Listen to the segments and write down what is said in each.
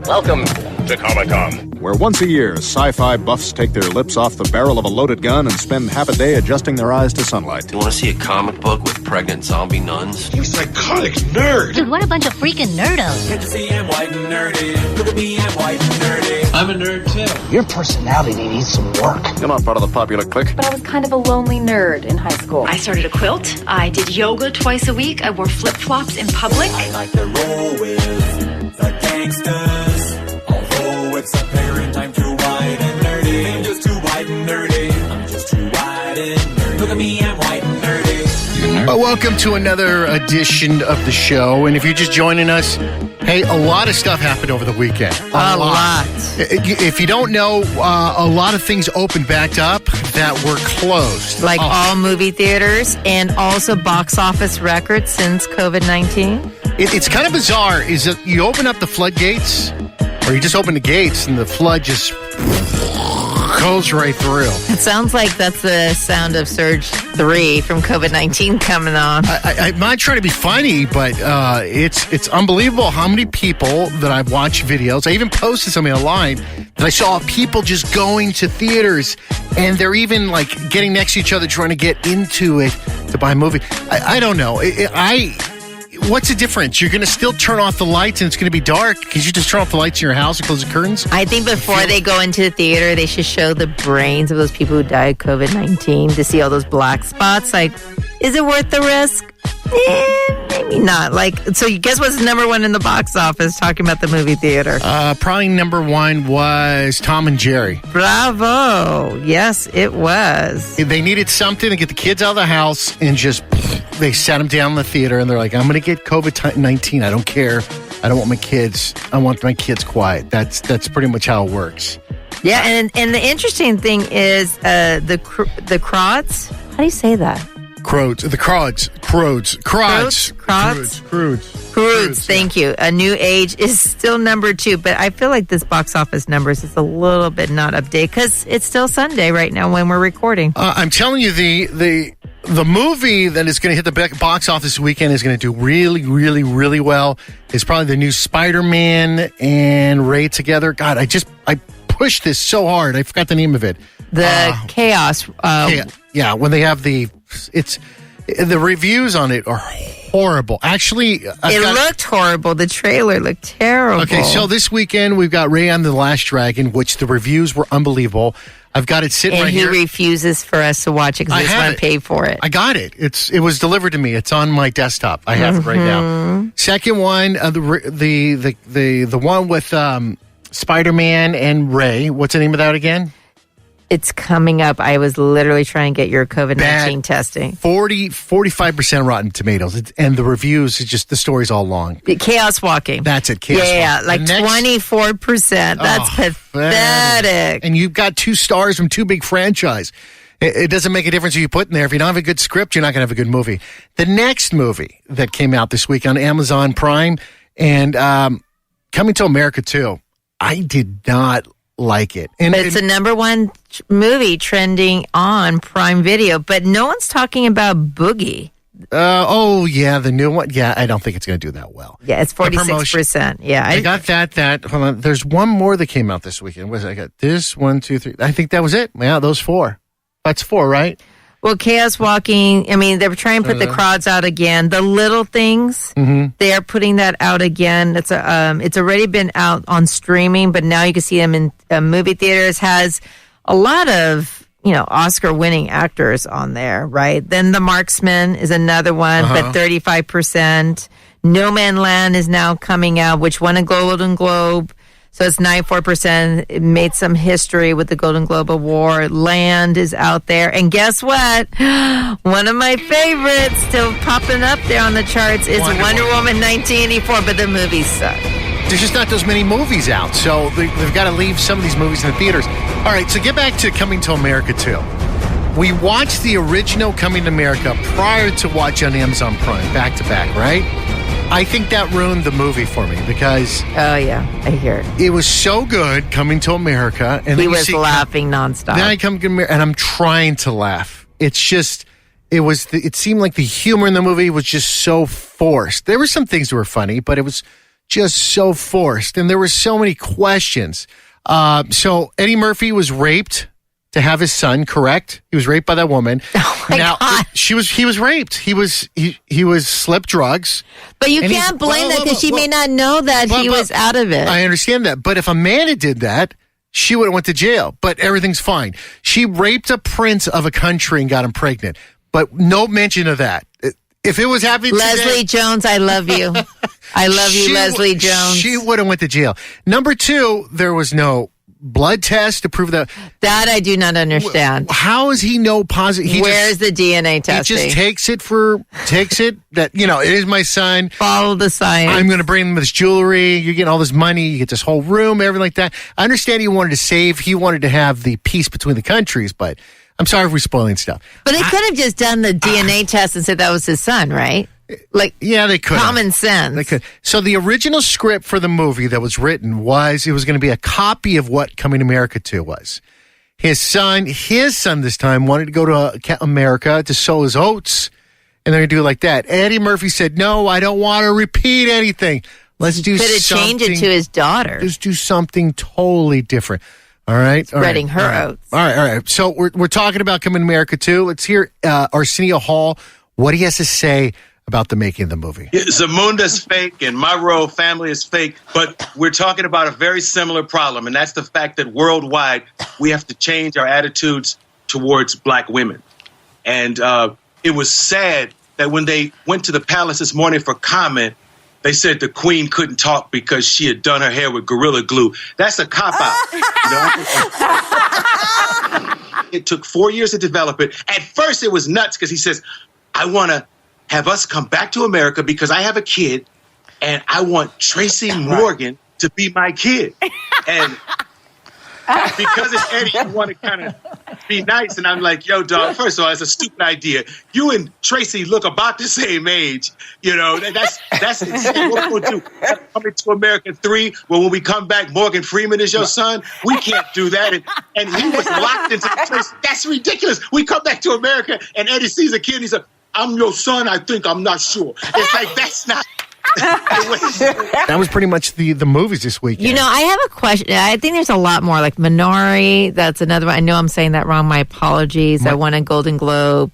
Welcome to Comic-Con. Where once a year, sci-fi buffs take their lips off the barrel of a loaded gun and spend half a day adjusting their eyes to sunlight. You want to see a comic book with pregnant zombie nuns? You psychotic nerd! Dude, what a bunch of freaking nerdos. Can't you see I'm white and nerdy? Look at me, I'm white and nerdy. I'm a nerd too. Your personality needs some work. You're not part of the popular clique. But I was kind of a lonely nerd in high school. I started a quilt. I did yoga twice a week. I wore flip-flops in public. I like to roll with the gangsters. Although it's apparent I'm too white and nerdy. I'm just too white and nerdy. I'm just too white and nerdy. Look at me, I'm white and nerdy. Well, welcome to another edition of the show. And if you're just joining us, hey, a lot of stuff happened over the weekend. A lot. If you don't know, a lot of things opened back up that were closed. Like all movie theaters and also box office records since COVID-19. It's kind of bizarre is that you open up the floodgates, or you just open the gates and the flood just goes right through. It sounds like that's the sound of Surge 3 from COVID-19 coming on. I'm not trying to be funny, but it's unbelievable how many people that I've watched videos. I even posted something online that I saw people just going to theaters, and they're even like getting next to each other trying to get into it to buy a movie. I don't know. What's the difference? You're going to still turn off the lights and it's going to be dark because you just turn off the lights in your house and close the curtains? I think before they go into the theater, they should show the brains of those people who died of COVID-19 to see all those black spots. Like, is it worth the risk? Maybe not. Like, so guess what's number one in the box office talking about the movie theater? Probably number one was Tom and Jerry. Bravo. Yes, it was. They needed something to get the kids out of the house and just, they sat them down in the theater and they're like, I'm going to get COVID-19. I don't care. I don't want my kids. I want my kids quiet. That's pretty much how it works. Yeah, and the interesting thing is the Crods. How do you say that? Crods. Thank you. A New Age is still number 2, but I feel like this box office numbers is a little bit not updated because it's still Sunday right now when we're recording. I'm telling you, the movie that is going to hit the box office this weekend is going to do really, really, really well. It's probably the new Spider-Man and Ray together. God, I pushed this so hard. I forgot the name of it. The Chaos. Yeah, when they have the reviews on it are horrible. Actually, it looked horrible. The trailer looked terrible. Okay, so this weekend we've got Ray and the Last Dragon, which the reviews were unbelievable. I've got it sitting right here. And he refuses for us to watch it because he doesn't want to pay for it. I got it. It was delivered to me. It's on my desktop. I have it right now. Second one, the one with Spider-Man and Ray. What's the name of that again? It's coming up. I was literally trying to get your COVID-19 testing. 45% Rotten Tomatoes. And the reviews, it's just, the story's all long. Chaos Walking. That's it, Chaos Walking. Yeah, like 24%. That's pathetic. And you've got 2 stars from 2 big franchise. It doesn't make a difference who you put in there. If you don't have a good script, you're not going to have a good movie. The next movie that came out this week on Amazon Prime and Coming to America 2, I did not like it. But it's a number 1 movie trending on Prime Video, but no one's talking about Boogie. Yeah, the new one. Yeah, I don't think it's going to do that well. Yeah, it's 46%. Yeah, I got that. Hold on. There's one more that came out this weekend. I got this, 1, 2, 3. I think that was it. Yeah, those 4. That's 4, right? Well, Chaos Walking, I mean, they're trying to put the Crods out again. The Little Things, they are putting that out again. It's already been out on streaming, but now you can see them in movie theaters. Has a lot of, Oscar-winning actors on there, right? Then The Marksman is another one, but 35%. No Man Land is now coming out, which won a Golden Globe. So it's 94%. It made some history with the Golden Globe Award. Land is out there. And guess what? One of my favorites still popping up there on the charts is Wonder Woman 1984, but the movies suck. There's just not those many movies out, so they've got to leave some of these movies in the theaters. All right, so get back to Coming to America 2. We watched the original Coming to America prior to watching on Amazon Prime, back to back, right? I think that ruined the movie for me because... Oh, yeah. I hear it. It was so good, Coming to America. And he was laughing nonstop. Then I come to America, and I'm trying to laugh. It's just... It seemed like the humor in the movie was just so forced. There were some things that were funny, but it was just so forced. And there were so many questions. So Eddie Murphy was raped to have his son, correct? He was raped by that woman. Oh my God. He was raped. He was slipped drugs. But you can't blame that because she may not know that he was out of it. I understand that. But if Amanda did that, she would have went to jail. But everything's fine. She raped a prince of a country and got him pregnant. But no mention of that. If it was happening Leslie today, Jones, I love you. I love you, Leslie Jones. She would have went to jail. Number 2, there was no blood test to prove that. That I do not understand. How is he no positive? Where's the DNA testing? He just takes it that, it is my son. Follow the science. I'm going to bring him this jewelry. You're getting all this money. You get this whole room, everything like that. I understand he wanted to have the peace between the countries, but I'm sorry if we're spoiling stuff. But they could have just done the DNA test and said that was his son, right? Yeah, they could. Common sense. They could. So the original script for the movie that was written was going to be a copy of what Coming to America 2 was. His son this time wanted to go to America to sow his oats, and they're going to do it like that. Eddie Murphy said, "No, I don't want to repeat anything. Let's do something." Could have changed it to his daughter. Just do something totally different. All right. Spreading her oats. All right. So we're talking about Coming to America 2. Let's hear Arsenio Hall, what he has to say about the making of the movie. Zamunda's fake and my royal family is fake, but we're talking about a very similar problem, and that's the fact that worldwide we have to change our attitudes towards black women. And it was sad that when they went to the palace this morning for comment, they said the queen couldn't talk because she had done her hair with Gorilla Glue. That's a cop-out. It took 4 years to develop it. At first, it was nuts because he says, I want to have us come back to America because I have a kid, and I want Tracy Morgan to be my kid. And because it's Eddie, you want to kind of be nice. And I'm like, yo, dog, first of all, it's a stupid idea. You and Tracy look about the same age. That's insane. What we'll do? Coming to America 3, well, when we come back, Morgan Freeman is your son? We can't do that. And he was locked into Tracy. That's ridiculous. We come back to America, and Eddie sees a kid, and he's like, I'm your son, I think, I'm not sure. It's like, that's not... That was pretty much the movies this weekend. I have a question. I think there's a lot more, like Minari. That's another one. I know I'm saying that wrong. My apologies. I won a Golden Globe.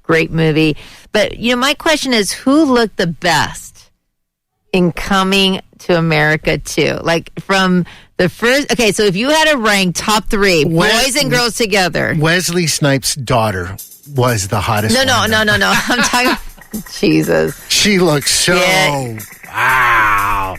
Great movie. But, my question is, who looked the best in Coming to America 2? Like, from the first... Okay, so if you had to rank top 3, boys and girls together. Wesley Snipes' daughter was the hottest one. No. I'm talking... Jesus. She looks so... Yeah. Wow.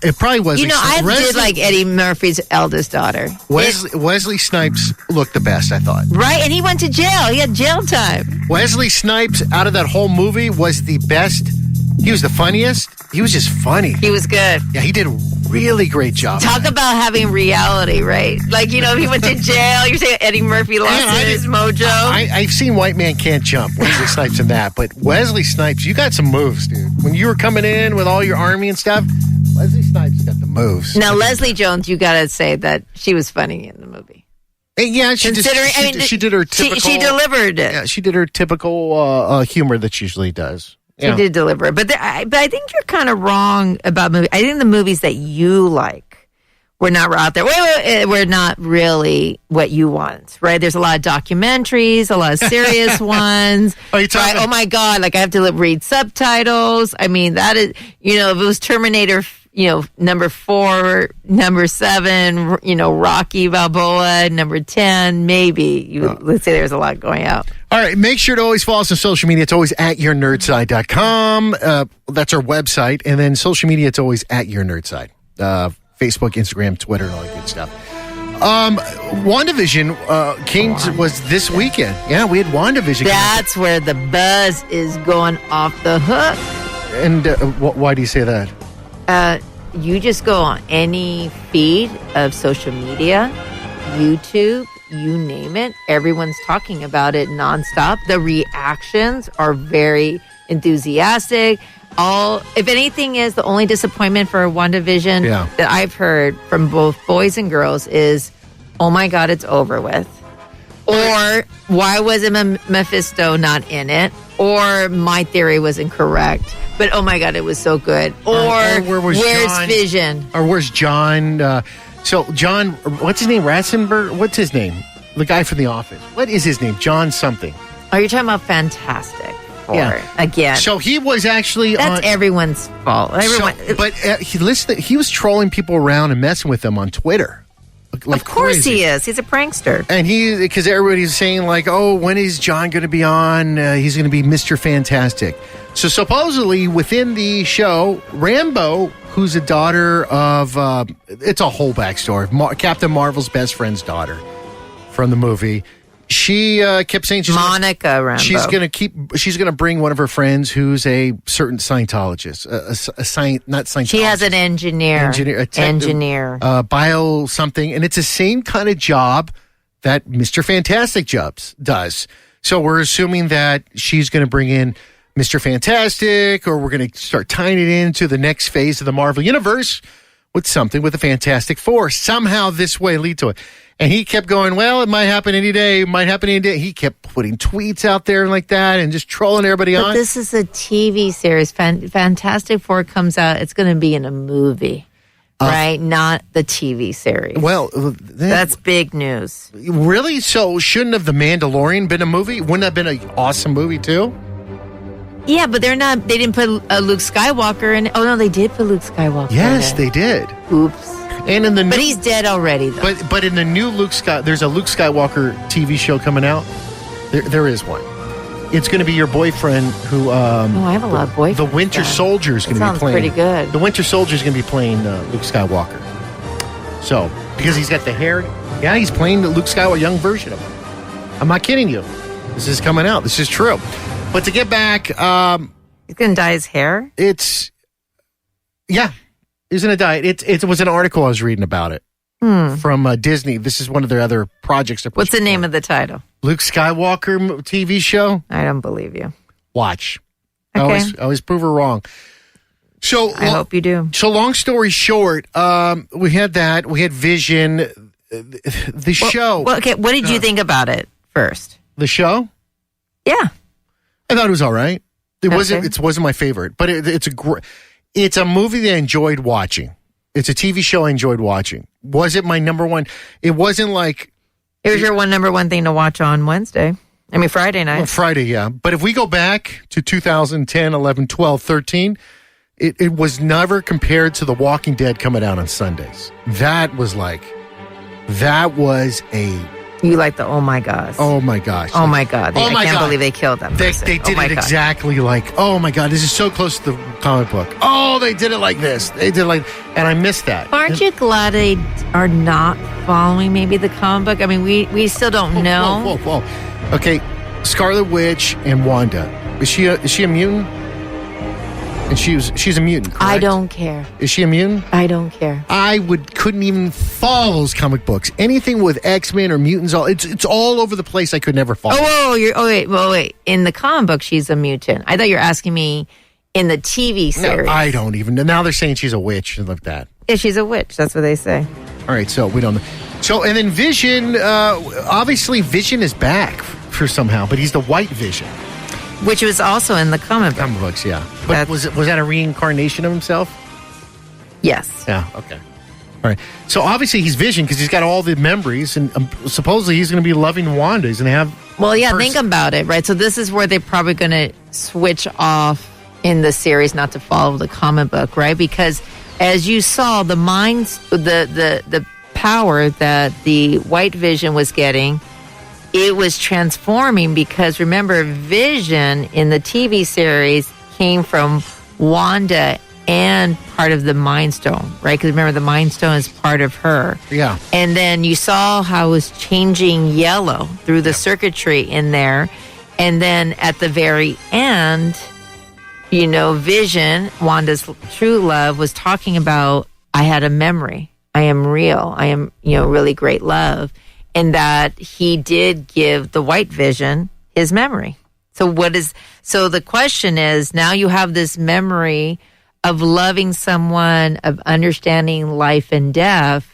It probably was... I did like Eddie Murphy's eldest daughter. Wesley Snipes looked the best, I thought. Right, and he went to jail. He had jail time. Wesley Snipes, out of that whole movie, was the best. He was the funniest. He was just funny. He was good. Yeah, he did a really great job. Talk about having reality, right? Like, he went to jail. You're saying Eddie Murphy lost his mojo? I've seen White Man Can't Jump, Wesley Snipes in that, but Wesley Snipes, you got some moves, dude. When you were coming in with all your army and stuff, Wesley Snipes got the moves. Now, Leslie Jones, you got to say that she was funny in the movie. Yeah, she did her typical... She delivered it. Yeah, she did her typical humor that she usually does. She did deliver it. But I think you're kind of wrong about movies. I think the movies that you like were not out there. We're not really what you want, right? There's a lot of documentaries, a lot of serious ones. Right? Oh, my God. Like, I have to read subtitles. I mean, that is, if it was Terminator, number 4, number 7, Rocky Balboa, number 10, maybe. Let's say there's a lot going out. All right, make sure to always follow us on social media. It's always at yournerdside.com. That's our website. And then social media, it's always at yournerdside. Facebook, Instagram, Twitter, and all that good stuff. Wanda Vision was this weekend. Yeah, we had Wanda Vision. That's where the buzz is going off the hook. And why do you say that? You just go on any feed of social media, YouTube, you name it. Everyone's talking about it nonstop. The reactions are very enthusiastic. If anything is, the only disappointment for WandaVision that I've heard from both boys and girls is, oh my God, it's over with. Or why wasn't Mephisto not in it? or my theory was incorrect. But oh my God, it was so good. Or where's John? Vision? Or where's John? So John, what's his name? Ratzenberg? What's his name? The guy from The Office. What is his name? John something. Oh, you're talking about Fantastic Four again. So he was actually That's everyone's fault. He was trolling people around and messing with them on Twitter. Like of course crazy. he is. He's a prankster. And because everybody's saying like, oh, when is John going to be on? He's going to be Mr. Fantastic. So supposedly within the show, Rambo, who's a daughter of, it's a whole backstory, Captain Marvel's best friend's daughter from the movie. She kept saying Monica Rambeau. She's going to bring one of her friends who's a certain Scientologist, not Scientologist. She has an engineer, bio something, and it's the same kind of job that Mr. Fantastic does. So we're assuming that she's going to bring in Mr. Fantastic, or we're going to start tying it into the next phase of the Marvel Universe with something with the Fantastic Four. Somehow this way lead to it. And he kept going, well, it might happen any day. It might happen any day. He kept putting tweets out there like that and just trolling everybody on. But this is a TV series. Fantastic Four comes out. It's going to be in a movie, right? Not the TV series. Well, that's big news. Really? So shouldn't have The Mandalorian been a movie? Wouldn't that have been an awesome movie too? Yeah, but they didn't put Luke Skywalker in. Oh, no, they did put Luke Skywalker in. Yes, they did. Oops. And in the but he's dead already, though. But in the new there's a Luke Skywalker TV show coming out. There is one. It's going to be your boyfriend who. I have a lot of boyfriends. The Winter Soldier is going to be playing. Sounds pretty good. The Winter Soldier is going to be playing Luke Skywalker. So because he's got the hair, he's playing the Luke Skywalker young version of him. I'm not kidding you. This is coming out. This is true. But to get back, he's going to dye his hair. Isn't it diet? It was an article I was reading about it from Disney. This is one of their other projects. What's the name of the title? Luke Skywalker TV show. I don't believe you. Watch. Okay. I always prove her wrong. So I hope you do. So long story short, we had that. We had Vision. The show. Well, okay. What did you think about it first? The show? Yeah. I thought it was all right. It wasn't my favorite, but it's a movie that I enjoyed watching. It's a TV show I enjoyed watching. Was it my number one? It wasn't like... It was your number one thing to watch on Wednesday. I mean, Friday night. Well, Friday, yeah. But if we go back to 2010, 11, 12, 13, it was never compared to The Walking Dead coming out on Sundays. That was a... You like the oh my gosh. Oh my gosh. Oh my God. I can't believe they killed that person. They did it exactly like, oh my God, this is so close to the comic book. Oh, they did it like this. They did it like, and I missed that. Aren't you glad they are not following maybe the comic book? I mean, we still don't know. Whoa. Okay, Scarlet Witch and Wanda. Is she a mutant? And she's a mutant, correct? I don't care. Is she a mutant? I don't care. I couldn't even follow those comic books. Anything with X-Men or mutants, it's all over the place. I could never follow. Wait. In the comic book, she's a mutant. I thought you were asking me in the TV series. No, I don't even. Now they're saying she's a witch and like that. Yeah, she's a witch. That's what they say. All right, so we don't know. So, and then Vision, obviously Vision is back for somehow, but he's the White Vision. Which was also in the comic books, yeah. But was that a reincarnation of himself? Yes. Yeah, okay. All right. So obviously he's Vision because he's got all the memories, and supposedly he's going to be loving Wanda. He's going to have... Well, yeah, think about it, right? So this is where they're probably going to switch off in the series not to follow the comic book, right? Because as you saw, the power that the White Vision was getting... It was transforming because remember, Vision in the TV series came from Wanda and part of the Mind Stone, right? Because remember, the Mind Stone is part of her. Yeah. And then you saw how it was changing yellow through the circuitry in there. And then at the very end, Vision, Wanda's true love, was talking about, I had a memory. I am real. I am, really great love. And that he did give the White Vision his memory. So the question is, now you have this memory of loving someone, of understanding life and death.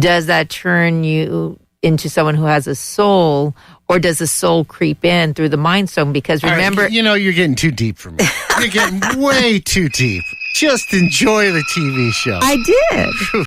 Does that turn you into someone who has a soul, or does the soul creep in through the Mind Stone? Because remember... All right, you're getting too deep for me. You're getting way too deep. Just enjoy the TV show. I did.